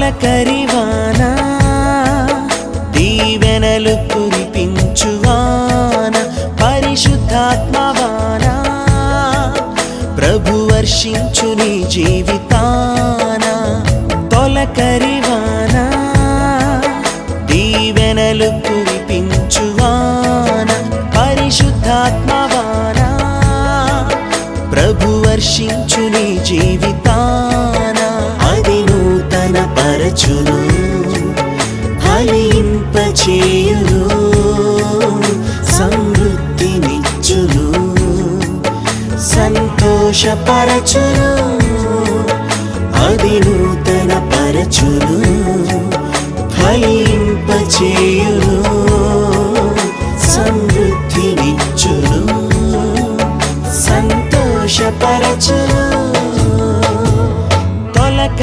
తొలకరివాన దీవెనలు కురిపించువాన పరిశుద్ధాత్మవాన ప్రభు వర్షించు నీ జీవితాన తొలకరివాన దీవెనలు కురిపించువాన పరిశుద్ధాత్మవాన ప్రభు వర్షించు నీ జీవితాన అది నూతన పరచును ఫలింపచేయును సమృద్ధినిచ్చును సంతోషపరచును అది నూతన పరచును